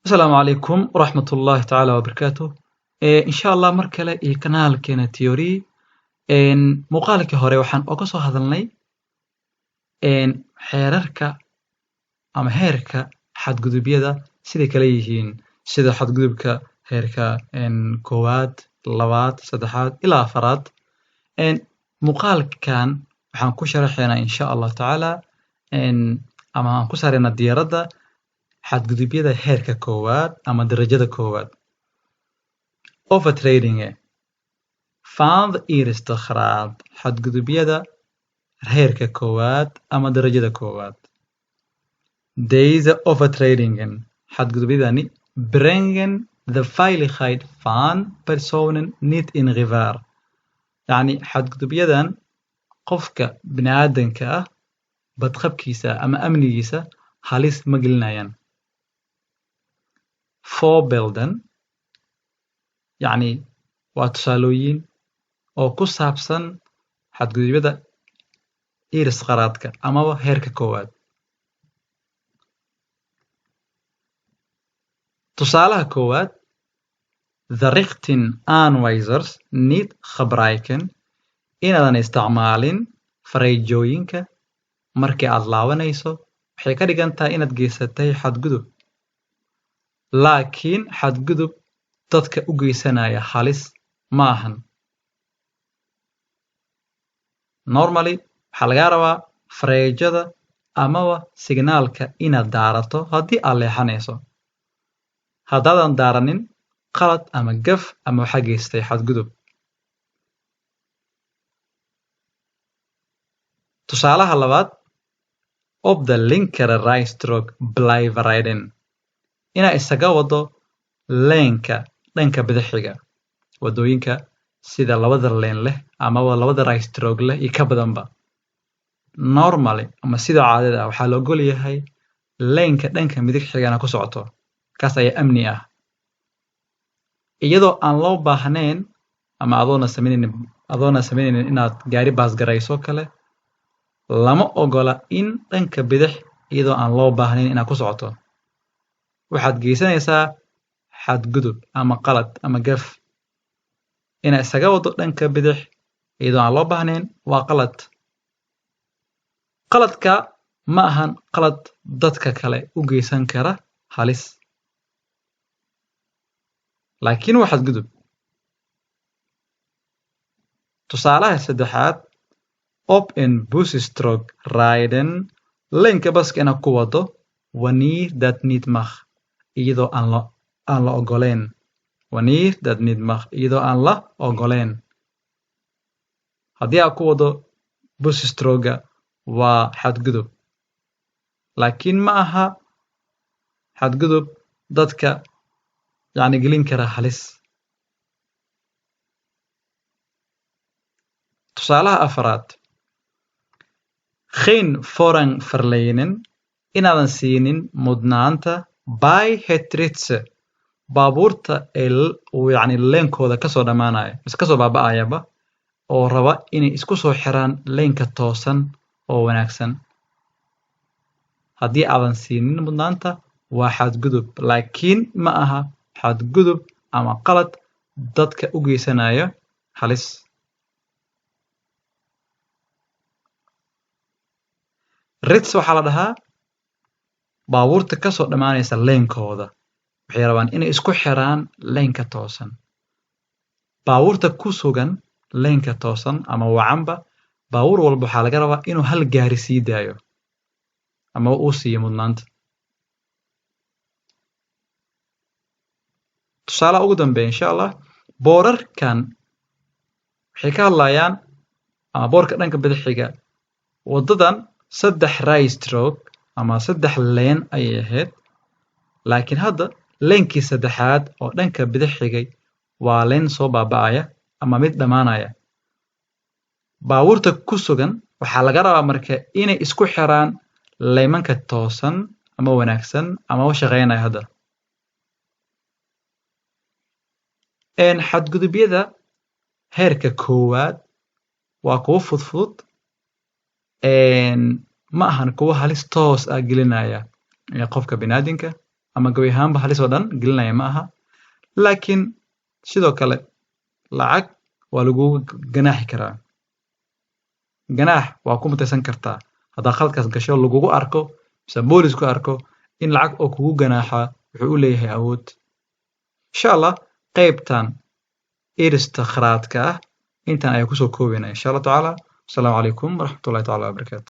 السلام عليكم ورحمة الله تعالى وبركاته. إن شاء الله مركلة القناة كنا تيوري مقالك هوري وحن أقصو هذلني حيررك أما هيرك حد قدوبيدا سيدي كليهين سيدي حد قدوبك هيرك كواد لوات سدحات إلى أفراد مقالك كان وحن كشرحنا إن شاء الله تعالى أما كسرنا الديارة xadgudubyada heerka koowaad ama darajada koowaad overtrading faand istikhraad xadgudubyada heerka koowaad ama darajada koowaad deze overtradingen xadgudubyadani brengen the veiligheid van personen niet in gevaar yani xadgudubyadan qofka bini'aadanka ah badqabkiisa ama amnigiisa halis ma gelinayaan voorbeelden يعني واتسالوين oo ku saabsan xadgudubyada irisqaraadka amaba heerka koowaad tusaalaha koowaad the richten aanwijzers niet gebruiken inaadan isticmaalin farejooyinka markii aad laabanayso waxay ka dhigan tahay inaad geysatay xadgudub laakiin xadgudub dadka u geysanaya halis ma ahan normally waxaa laga rabaa farejada amaba signaalka inaad daarato haddii aad leexanayso haddaadan daaranin qalad ama gaf ama waxaa geystay xadgudub tusaalaha labaad op de linkere rijstrook blijven rijden inaa isaga wado leenka dhanka bidixxiga wadooyinka sida labada leen leh amaba labada rijstrook leh iyo ka badanba normally ama sida caadada ah waxaa la ogol yahay leenka dhanka midigxigana ku socoto kaas ayaa amni ah iyadoo aan loo baahnayn ama adoona sameynaynin inaad gaari baasgarayso kale lama ogola in dhanka bidix iyadoo aan loo baahnayn inaad ku socoto waxaad geysanaysaa xadgudub ama qalad ama gaf inaa isaga wado dhanka bidix iyadoo aan loo baahnayn waa qalad qaladka ma ahan qalad dadka kale u geysan kara halis laakiin waa xadgudub tusaalaha saddexaad op en busstrook rijden leenka baska inaad ku wado wanneer dat niet mag iyadoo aan la ogoleen wanneer dat niet mag iyadoo aan la ogoleen haddii aad ku wado bussstrooga waa xadgudub laakiin ma aha xadgudub dadka yani gelin kara halis tusaalaha afraad geen voorrang verlenen inaadan siinin mudnaanta by het ritsen baabuurta yani leenkooda kasoo dhamaanaya mise kasoo baaba'ayaba oo raba inay isku soo xiraan leenka toosan oo wanaagsan haddii aadan siinin mudnaanta waa xadgudub laakiin ma aha xadgudub ama qalad dadka u geysanayo halis rits waxaa la dhahaa baabuurta kasoo dhammaanaysa leenkooda waxay rabaan inay isku xiraan leenka toosan baabuurta ku sugan leenka toosan ama wacanba baabuur walba waxaa laga rabaa inuu hal gaari sii daayo ama uu siiyo mudnaanta tusaalaha ugu dambeeya insha allah boorarkan waxay ka hadlayaan ama boorka dhanka bidixxiga wadadan 3 rijstrook ama 3 leen ayay ahayd laakiin hadda leenkii saddexaad oo dhanka bidixxigay waa leen soo baaba'aya ama mid dhammaanaya baabuurta ku sugan waxaa laga rabaa marka inay isku xiraan leemanka toosan ama wanaagsan ama u shaqeynaya hadda xadgudubyada heerka koowaad waa kuwo fudfudud ma ahan kuwo halis toos ah gelinaya qofka bini'aadinka ama gabi ahaanba halis oo dhan gelinaya ma aha laakiin sidoo kale lacag waa lagu ganaaxi karaa ganaax waa ku mutaysan kartaa haddaa khaladkaas gasho lagugu arko mise boolisku arko in lacag oo kugu ganaaxa wuxuu u leeyahay awood insha allah qaybtan irista kharaadka ah intan ayaan kusoo koobaynaa insha allah tacaala asalaamu calaykum waraxmatullahi tacaala wabarakaatu